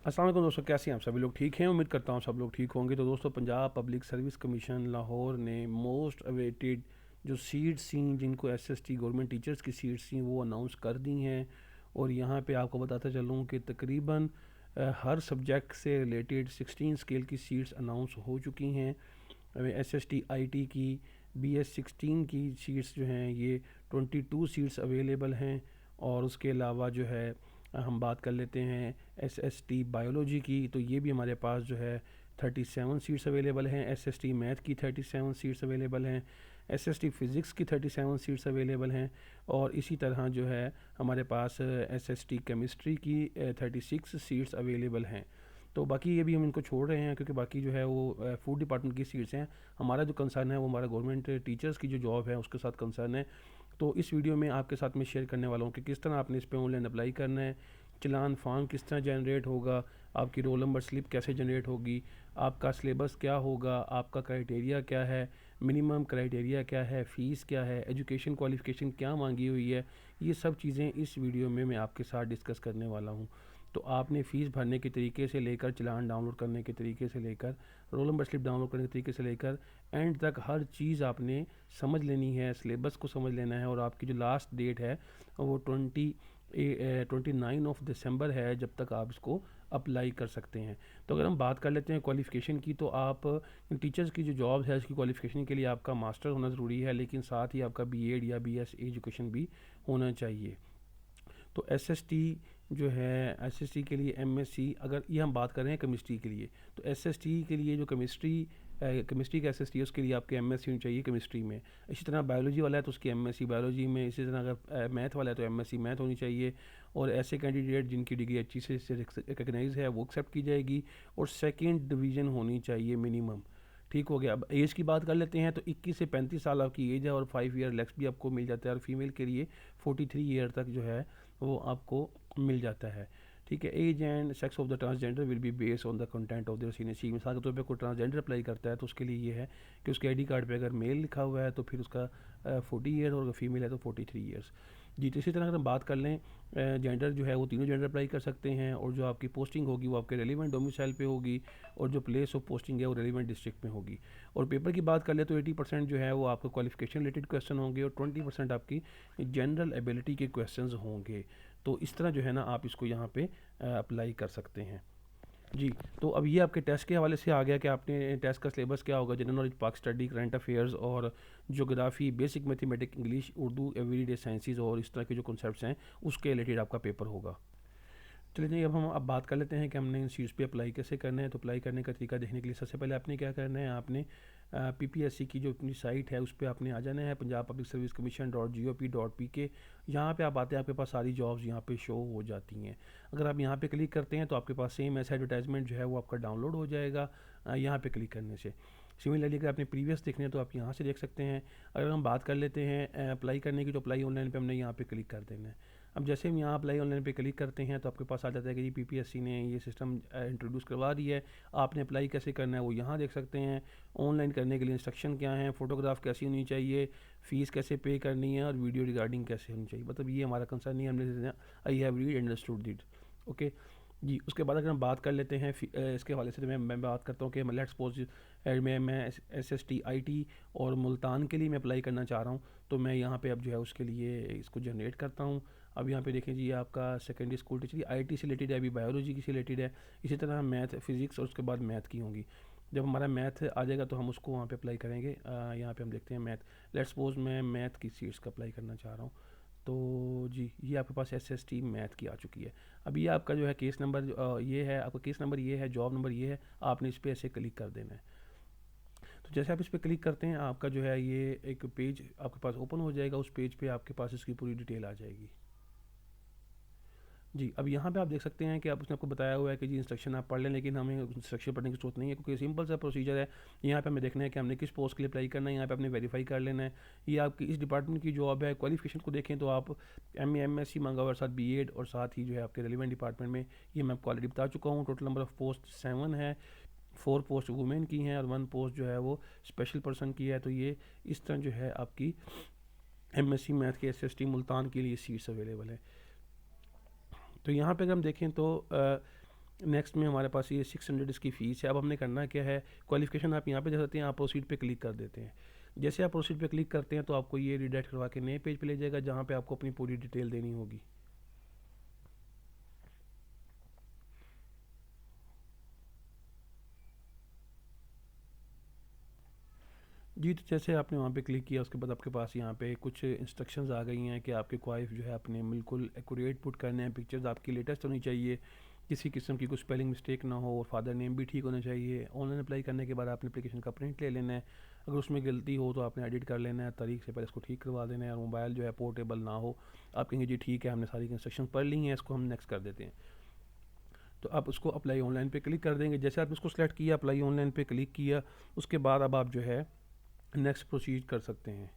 अस्सलाम वालेकुम दोस्तों, कैसे हैं आप सभी लोग? ठीक हैं? उम्मीद करता हूँ सब लोग ठीक होंगे। तो दोस्तों, Punjab public service commission Lahore ने मोस्ट अवेटेड जो सीट्स थी, जिनको एसएसटी गवर्नमेंट टीचर्स की सीट्स थी, वो अनाउंस कर दी हैं। और यहाँ पे आपको बताता चलूँ कि तकरीबन हर सब्जेक्ट से रिलेटेड 16 स्केल की सीट्स अनाउंस हो चुकी हैं। एसएसटी आईटी की बीएस 16 की सीट्स जो हैं ये 22 सीट्स अवेलेबल हैं। और उसके अलावा जो है हम बात कर लेते हैं एसएसटी बायोलॉजी की, तो ये भी हमारे पास जो है 37 सीट्स अवेलेबल हैं। एसएसटी मैथ की 37 सीट्स अवेलेबल हैं। एसएसटी फ़िज़िक्स की 37 सीट्स अवेलेबल हैं। और इसी तरह जो है हमारे पास एसएसटी केमिस्ट्री की 36 सीट्स अवेलेबल हैं। तो बाकी ये भी हम इनको छोड़ रहे हैं क्योंकि बाकी जो है वो फूड डिपार्टमेंट की सीट्स हैं। हमारा जो कंसर्न है वो हमारा गवर्नमेंट टीचर्स की जो जॉब है उसके साथ कंसर्न है। तो इस वीडियो में आपके साथ में शेयर करने वाला हूँ कि किस तरह आपने इस पे ऑनलाइन अप्लाई करना है, चलान फॉर्म किस तरह जनरेट होगा, आपकी रोल नंबर स्लिप कैसे जनरेट होगी, आपका सिलेबस क्या होगा, आपका क्राइटेरिया क्या है, मिनिमम क्राइटेरिया क्या है, फ़ीस क्या है, एजुकेशन क्वालिफ़िकेशन क्या मांगी हुई है। ये सब चीज़ें इस वीडियो में मैं आपके साथ डिस्कस करने वाला हूँ। तो आपने फ़ीस भरने के तरीके से लेकर, चलान डाउनलोड करने के तरीके से लेकर, रोल नंबर स्लिप डाउनलोड करने के तरीके से लेकर एंड तक हर चीज़ आपने समझ लेनी है, सिलेबस को समझ लेना है। और आपकी जो लास्ट डेट है वो 29 दिसंबर है, जब तक आप इसको अप्लाई कर सकते हैं। तो अगर हम बात कर लेते हैं क्वालिफ़िकेशन की, तो आप टीचर्स की जो जॉब है उसकी क्वालिफ़िकेशन के लिए आपका मास्टर होना ज़रूरी है, लेकिन साथ ही आपका बीएड या बीएस एजुकेशन भी होना चाहिए। तो एसएसटी जो है, एसएसटी के लिए एमएससी, अगर ये हम बात कर रहे हैं केमिस्ट्री के लिए, तो एसएसटी के लिए जो केमिस्ट्री का एसएसटी है उसके लिए आपके एमएससी होनी चाहिए केमिस्ट्री में। इसी तरह बायोलॉजी वाला है तो उसकी एमएससी बायोलॉजी में। इसी तरह अगर मैथ वाला है तो एमएससी मैथ होनी चाहिए। और ऐसे कैंडिडेट जिनकी डिग्री अच्छी से रिकगनाइज है वो एक्सेप्ट की जाएगी। और सेकेंड डिवीज़न होनी चाहिए मिनिमम। ठीक हो गया। अब एज की बात कर लेते हैं, तो 21 से 35 साल आपकी एज है और 5 ईयर लेक्स भी आपको मिल जाता है। और फीमेल के लिए 43 ईयर तक जो है वो आपको मिल जाता है। ठीक है। Age and sex of the transgender will be based on the content of their senior. मिसाल के तौर पे कोई ट्रांसजेंडर अप्लाई करता है तो उसके लिए ये है कि उसके आईडी कार्ड पे अगर मेल लिखा हुआ है तो फिर उसका 40 ईयर, और अगर फीमेल है तो 43 ईयर्स। जी। तो इसी तरह अगर हम बात कर लें, जेंडर जो है वो तीनों जेंडर अप्लाई कर सकते हैं। और जो आपकी पोस्टिंग होगी वो आपके रेलिवेंट डोमिसाइल पे होगी। और जो प्लेस ऑफ पोस्टिंग है वो रेलिवेंट डिस्ट्रिक्ट में होगी। और पेपर की बात कर ले तो 80% जो है वो आपके क्वालिफिकेशन रिलेटेड क्वेश्चन होंगे और 20% आपकी जनरल एबिलिटी के क्वेश्चन होंगे। तो इस तरह जो है ना आप इसको यहाँ पे अप्लाई कर सकते हैं। जी। तो अब ये आपके टेस्ट के हवाले से आ गया कि आपने टेस्ट का सिलेबस क्या होगा। जनरल नॉलेज, पाक स्टडी, करंट अफेयर्स और geography, basic mathematics, English, Urdu, everyday sciences और इस तरह के जो कॉन्सेप्ट्स हैं उसके रिलेटेड आपका पेपर होगा। चलिए जी, अब बात कर लेते हैं कि हमने इन सीट्स पे अप्लाई कैसे करना है। तो अप्लाई करने का तरीका देखने के लिए सबसे पहले आपने क्या करना है, आपने पीपीएससी की जो अपनी साइट है उस पर आपने आ जाना है, Punjab public service commission .gop.pk। यहाँ पे आप आते हैं, आपके पास सारी जॉब्स यहाँ पे शो हो जाती हैं। अगर आप यहाँ पे क्लिक करते हैं तो आपके पास सेम ऐसा एडवर्टाइजमेंट जो है वो आपका डाउनलोड हो जाएगा यहाँ पे क्लिक करने से। सिमिलरली अगर आपने प्रीवियस देखने हैं तो आप यहाँ से देख सकते हैं। अगर हम बात कर लेते हैं अप्लाई करने की, तो अप्लाई ऑनलाइन पे हमने यहाँ पे क्लिक कर देना है। अब जैसे हम यहाँ अप्लाई ऑनलाइन पे क्लिक करते हैं तो आपके पास आ जाता है कि जी पीपीएससी ने ये सिस्टम इंट्रोड्यूस करवा दी है। आपने अप्लाई कैसे करना है वो यहाँ देख सकते हैं। ऑनलाइन करने के लिए इंस्ट्रक्शन क्या है, फ़ोटोग्राफ कैसी होनी चाहिए, फ़ीस कैसे पे करनी है और वीडियो रिकॉर्डिंग कैसे होनी चाहिए। मतलब ये हमारा कंसर्न नहीं है, हमने I have read understood it. Okay ji. उसके बाद अगर हम बात कर लेते हैं इसके हवाले से, तो मैं बात करता हूँ कि लेट्स सपोज मैं एसएसटी आईटी और मुल्तान के लिए मैं अप्लाई करना चाह रहा हूँ। तो मैं यहाँ पे अब जो है उसके लिए इसको जनरेट करता हूँ। अब यहाँ पे देखें जी, ये आपका सेकेंडरी स्कूल टीचर आईटी से रिलेटेड है, अभी बायोलॉजी की से रिलेटेड है। इसी तरह मैथ, फिजिक्स और उसके बाद मैथ की होंगी। जब हमारा मैथ आ जाएगा तो हम उसको वहाँ पे अप्लाई करेंगे। यहाँ पे हम देखते हैं मैथ। लेट्स सपोज मैं मैथ की सीट्स का अप्लाई करना चाह रहा हूँ। तो जी, ये आपके पास एसएसटी मैथ की आ चुकी है। अब ये आपका जो है केस नंबर ये है, आपका केस नंबर ये है, जॉब नंबर ये है। आपने इस पर ऐसे क्लिक कर देना है। तो जैसे आप इस पर क्लिक करते हैं आपका जो है ये एक पेज आपके पास ओपन हो जाएगा। उस पेज पे आपके पास इसकी पूरी डिटेल आ जाएगी। जी। अब यहाँ पे आप देख सकते हैं कि आप उसने आपको बताया हुआ है कि जी इंस्ट्रक्शन आप पढ़ लें, लेकिन हमें इंस्ट्रक्शन पढ़ने की ज़रूरत नहीं है क्योंकि सिंपल सा प्रोसीजर है। यहाँ पे हमें देखना है कि हमने किस पोस्ट के लिए अप्लाई करना है। यहाँ पे आपने वेरीफाई कर लेना है ये आपकी इस डिपार्टमेंट की जॉब है। क्वालिफिकेशन को देखें तो आप एमएससी मांगा हुआ, साथ बीएड और साथ ही जो है आपके रेलिवेंट डिपार्टमेंट में। ये मैं आपको ऑलरेडी बता चुका हूँ। टोटल नंबर ऑफ पोस्ट 7 है। 4 पोस्ट वुमेन की हैं और 1 पोस्ट जो है वो स्पेशल पर्सन की है। तो ये इस तरह जो है आपकी एमएससी मैथ के एसएसटी मुल्तान के लिए सीट्स अवेलेबल है। तो यहाँ पे अगर हम देखें तो नेक्स्ट में हमारे पास ये 600 इसकी फ़ीस है। अब हमने करना क्या है, क्वालिफ़िकेशन आप यहाँ पे देख सकते हैं, आप प्रोसीड पे क्लिक कर देते हैं। जैसे आप प्रोसीड पे क्लिक करते हैं तो आपको ये रिडायरेक्ट करवा के नए पेज पे ले जाएगा, जहाँ पे आपको अपनी पूरी डिटेल देनी होगी। जी, तो जैसे आपने वहाँ पे क्लिक किया, उसके बाद आपके पास यहाँ पे कुछ इंस्ट्रक्शंस आ गई हैं कि आपके वाइफ जो है अपने बिल्कुल एक्यूरेट पुट करने हैं, पिक्चर्स आपकी लेटेस्ट होनी चाहिए, किसी किस्म की कोई स्पेलिंग मिस्टेक ना हो, और फादर नेम भी ठीक होना चाहिए। ऑनलाइन अप्लाई करने के बाद आपने एप्लीकेशन का प्रिंट ले लेना है, अगर उसमें गलती हो तो आपने एडिट कर लेना है, तारीख से पहले इसको ठीक करवा देना है, और मोबाइल जो है पोर्टेबल ना हो। आप कहेंगे जी ठीक है, हमने सारी इंस्ट्रक्शन पढ़ ली हैं, इसको हम नेक्स्ट कर देते हैं। तो आप उसको अप्लाई ऑनलाइन पे क्लिक कर देंगे। जैसे आपने उसको सेलेक्ट किया, अप्लाई ऑनलाइन पे क्लिक किया, उसके बाद अब आप जो है नेक्स्ट प्रोसीड कर सकते हैं।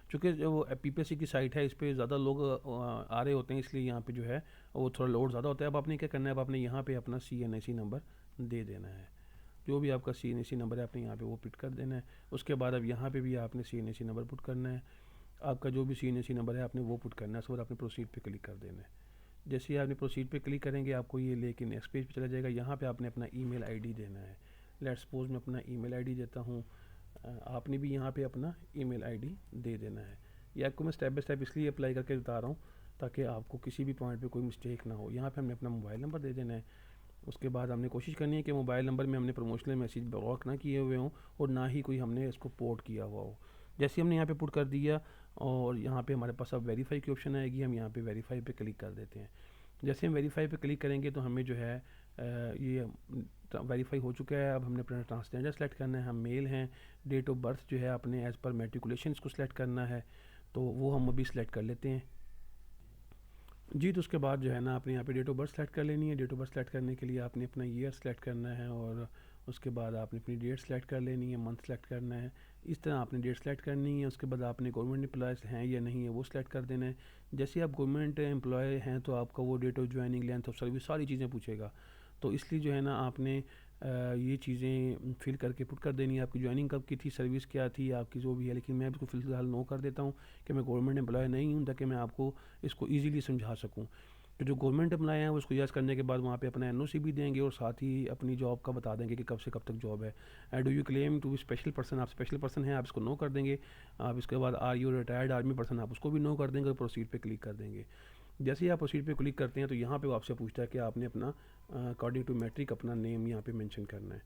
चूँकि जो वो पीपीएससी की साइट है, इस पे ज़्यादा लोग आ रहे होते हैं, इसलिए यहाँ पे जो है वो थोड़ा लोड ज़्यादा होता है। अब आपने क्या करना है, अब आपने यहाँ पे अपना CNAC नंबर दे देना है। जो भी आपका CNAC नंबर है आपने यहाँ पे वो पुट कर देना है। उसके बाद अब यहाँ पे भी आपने CNAC नंबर पुट करना है। आपका जो भी CNAC नंबर है आपने वो पुट करना है। उसके बाद आपने प्रोसीड पे क्लिक कर देना है। जैसे ही आपने प्रोसीड पे क्लिक करेंगे, आपको ये लेके नेक्स्ट पेज पे चला जाएगा। यहाँ पे आपने अपना ईमेल आईडी देना है। लेट्स सपोज मैं अपना ईमेल आईडी देता हूँ, आपने भी यहाँ पे अपना ईमेल आईडी दे देना है। ये आपको मैं स्टेप बाय स्टेप इसलिए अप्लाई करके बता रहा हूँ ताकि आपको किसी भी पॉइंट पे कोई मिस्टेक ना हो। यहाँ पे हमने अपना मोबाइल नंबर दे देना है। उसके बाद हमने कोशिश करनी है कि मोबाइल नंबर में हमने प्रमोशनल मैसेज ब्लॉक ना किए हुए हों, और ना ही कोई हमने इसको पोर्ट किया हुआ हो। जैसे हमने यहाँ पे पुट कर दिया, और यहाँ पे हमारे पास अब वेरीफाई की ऑप्शन आएगी, हम यहाँ पे वेरीफाई पे क्लिक कर देते हैं। जैसे हम वेरीफाई पे क्लिक करेंगे तो हमें जो है ये वेरीफाई हो चुका है। अब हमने अपना ट्रांसजेंडर सेलेक्ट करना है, हम मेल हैं। डेट ऑफ बर्थ जो है अपने एज़ पर मेट्रिकुलेशन इसको सेलेक्ट करना है, तो वो हम अभी सेलेक्ट कर लेते हैं। जी, तो उसके बाद जो है ना आपने यहाँ पे डेट ऑफ बर्थ सेलेक्ट कर लेनी है। डेट ऑफ बर्थ सेलेक्ट करने के लिए आपने अपना ईयर सेलेक्ट करना है, और उसके बाद आपने अपनी डेट सेलेक्ट कर लेनी है, मंथ सेलेक्ट करना है। इस तरह आपने डेट सेलेक्ट करनी है। उसके बाद आपने गवर्नमेंट एम्प्लॉयज़ हैं या नहीं है वो सेलेक्ट कर देना है। जैसे आप गवर्नमेंट एम्प्लॉय हैं तो आपका वो date of joining, length of service, सारी चीज़ें पूछेगा। तो इसलिए जो है ना आपने ये चीज़ें फिल करके पुट कर देनी है। आपकी ज्वाइनिंग कब की थी, सर्विस क्या थी आपकी, जो भी है। लेकिन मैं इसको फ़िलहाल नो कर देता हूँ कि मैं गवर्नमेंट एम्प्लॉय नहीं हूँ, ताकि मैं आपको इसको ईज़िली समझा सकूँ। तो जो गवर्नमेंट एम्प्लॉय हैं वो इसको यस करने के बाद वहाँ पे अपना एनओसी भी देंगे, और साथ ही अपनी जॉब का बता देंगे कि कब से कब तक जॉब है। Do you claim to be special person, आप स्पेशल पर्सन हैं, आप इसको नो कर देंगे। आप इसके बाद are you retired army person, आप उसको भी नो कर देंगे, और प्रोसीड पे क्लिक कर देंगे। जैसे ही आप प्रोसीड पे क्लिक करते हैं तो यहाँ पे वो आपसे पूछता है कि आपने अपना अकॉर्डिंग टू मैट्रिक अपना नेम यहाँ पे मेंशन करना है।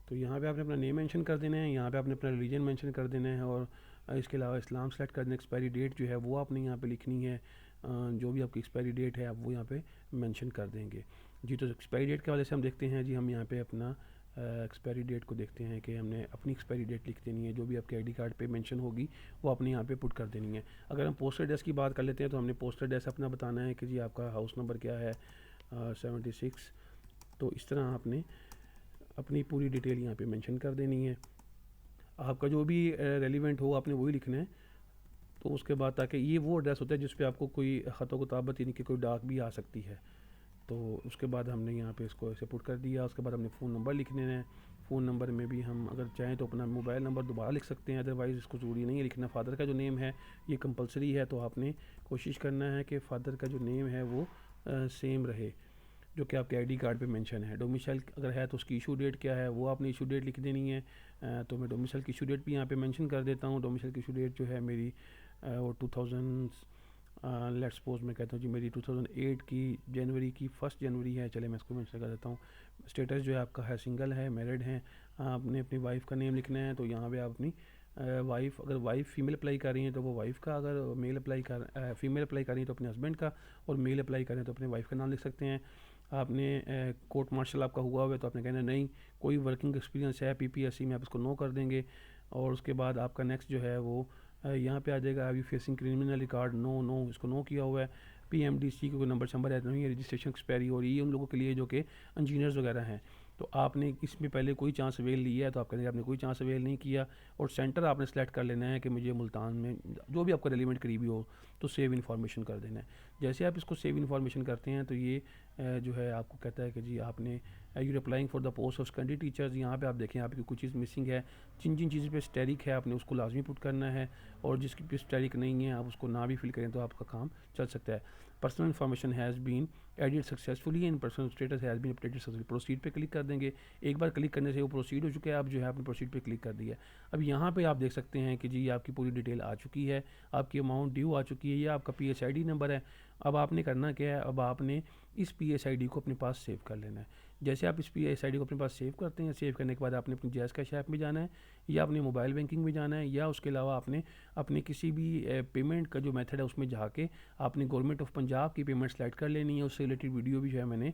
तो यहाँ पे आपने अपना नेम मेंशन कर देना है, यहाँ पे आपने अपना रिलीजन मेंशन कर देना है, और इसके अलावा इस्लाम सेलेक्ट कर देना। एक्सपायरी डेट जो है वो आपने यहाँ पे लिखनी है। जो भी आपकी एक्सपायरी डेट है आप वो यहाँ पे मेंशन कर देंगे। जी, तो एक्सपायरी डेट के वजह से हम देखते हैं जी, हम यहाँ पे अपना एक्सपायरी डेट को देखते हैं कि हमने अपनी एक्सपायरी डेट लिख देनी है। जो भी आपके आईडी कार्ड पे मेंशन होगी वो आपने यहाँ पे पुट कर देनी है। अगर हम पोस्टल एड्रेस की बात कर लेते हैं तो हमने पोस्टल एड्रेस अपना बताना है कि जी आपका हाउस नंबर क्या है, 76। तो इस तरह आपने अपनी पूरी डिटेल यहाँ पे मेंशन कर देनी है। आपका जो भी रेलिवेंट हो आपने वही लिखना है। तो उसके बाद, ताकि ये वो एड्रेस होता है जिस पे आपको कोई ख़त किताबत यानी कि कोई डाक भी आ सकती है। तो उसके बाद हमने यहाँ पे इसको ऐसे पुट कर दिया। उसके बाद हमने फ़ोन नंबर लिखने हैं। फ़ोन नंबर में भी हम अगर चाहें तो अपना मोबाइल नंबर दोबारा लिख सकते हैं, अदरवाइज़ इसको ज़रूरी नहीं है लिखना। फ़ादर का जो नेम है ये कंपलसरी है, तो आपने कोशिश करना है कि फ़ादर का जो नेम है वो सेम रहे जो कि आपके आईडी कार्ड पे मेंशन है। डोमिसाइल अगर है तो उसकी इशू डेट क्या है वो आपने इशू डेट लिख देनी है। तो मैं डोमिसाइल की इशू डेट भी यहाँ पे मेंशन कर देता हूँ। डोमिसाइल की इशू डेट जो है मेरी वो 2000 लेट्स सपोज मैं कहता हूँ जी मेरी 2008 की जनवरी की 1 जनवरी है। चले मैं इसको मेंशन कर देता हूँ। स्टेटस जो है आपका है सिंगल है, मैरिड हैं। आपने अपनी वाइफ का नेम लिखना है, तो यहाँ पे आप अपनी वाइफ, अगर वाइफ फीमेल अप्लाई कर रही हैं तो वो वाइफ का, अगर मेल अप्लाई कर फीमेल अप्लाई कर रही हैं तो अपने हस्बैंड का, और मेल अप्लाई करें तो अपने वाइफ का नाम लिख सकते हैं। आपने कोर्ट मार्शल आपका हुआ हुआ है तो आपने कहना नहीं, कोई वर्किंग एक्सपीरियंस है पीपीएससी में, आप इसको नो कर देंगे। और उसके बाद आपका नेक्स्ट जो है वो यहाँ पे आ जाएगा, अभी facing criminal record, no no इसको नो किया हुआ है। पीएमडीसी का कोई नंबर शंबर है तो नहीं है, रजिस्ट्रेशन एक्सपायरी हो रही है उन लोगों के लिए जो कि इंजीनियर्स वगैरह हैं। तो आपने इसमें पहले कोई चांस अवेल लिया है तो आप कहेंगे आपने कोई चांस अवेल नहीं किया। और सेंटर आपने सेलेक्ट कर लेना है कि मुझे मुल्तान में जो भी आपका रेलिवेंट करीबी हो, तो सेव इन्फॉर्मेशन कर देना है। जैसे आप इसको सेव इन्फॉर्मेशन करते हैं तो ये जो है आपको कहता है कि जी आपने you applying for the post of secondary teachers, यहाँ पे आप देखें आपकी कुछ चीज़ मिसिंग है, जिन जिन चीज़ों पे स्टैरिक है आपने उसको लाजमी पुट करना है, और जिसकी पे स्टैरिक नहीं है आप उसको ना भी फिल करें तो आपका काम चल सकता है। Personal information has been edit successfully and personal status has been updated successfully, proceed पे क्लिक कर देंगे। एक बार क्लिक करने से वो प्रोसीड हो चुका है, आप जो है आपने प्रोसीड पे क्लिक कर दिया। अब यहाँ पे आप देख सकते हैं कि जी आपकी पूरी डिटेल आ चुकी है, आपकी अमाउंट ड्यू आ चुकी है, ये आपका PSID नंबर है। अब आपने करना क्या है, अब आपने इस PSID को अपने पास सेव कर लेना है। जैसे आप इस PSID को अपने पास सेव करते हैं, सेव करने के बाद आपने अपनी जैज़ कैश ऐप में जाना है, या अपने मोबाइल बैंकिंग में जाना है, या उसके अलावा आपने अपने किसी भी पेमेंट का जो मेथड है उसमें जाके आपने गवर्नमेंट ऑफ पंजाब की पेमेंट सेलेक्ट कर लेनी है। उससे रिलेटेड वीडियो भी जो है मैंने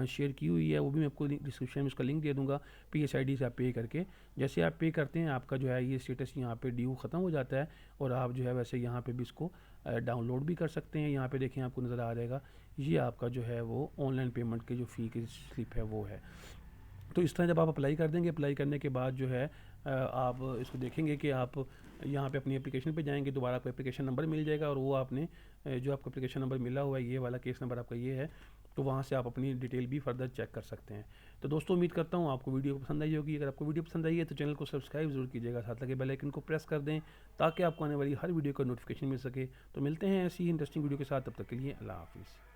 शेयर की हुई है, वो भी मैं आपको डिस्क्रिप्शन में उसका लिंक दे दूँगा। PSID से आप पे करके, जैसे आप पे करते हैं आपका जो है ये स्टेटस यहाँ पे ड्यू ख़त्म हो जाता है, और आप जो है वैसे यहाँ पे भी इसको डाउनलोड भी कर सकते हैं। यहाँ पे देखें आपको नज़र आ जाएगा, ये आपका जो है वो ऑनलाइन पेमेंट की जो फ़ी की स्लिप है वो है। तो इस तरह जब आप अप्लाई कर देंगे, अप्लाई करने के बाद जो है आप इसको देखेंगे कि आप यहाँ पे अपनी एप्लीकेशन पे जाएंगे, दोबारा आपको एप्लीकेशन नंबर मिल जाएगा, और वो आपने जो आपको एप्लीकेशन नंबर मिला हुआ है, ये वाला केस नंबर आपका ये है, तो वहाँ से आप अपनी डिटेल भी फर्दर चेक कर सकते हैं। तो दोस्तों उम्मीद करता हूँ आपको वीडियो पसंद आई होगी। अगर आपको वीडियो पसंद आई है तो चैनल को सब्सक्राइब जरूर कीजिएगा, साथ लगे बेल आइकन को प्रेस कर दें ताकि आपको आने वाली हर वीडियो का नोटिफिकेशन मिल सके। तो मिलते हैं ऐसी ही इंटरेस्टिंग वीडियो के साथ, तब तक के लिए अल्लाह हाफिज़।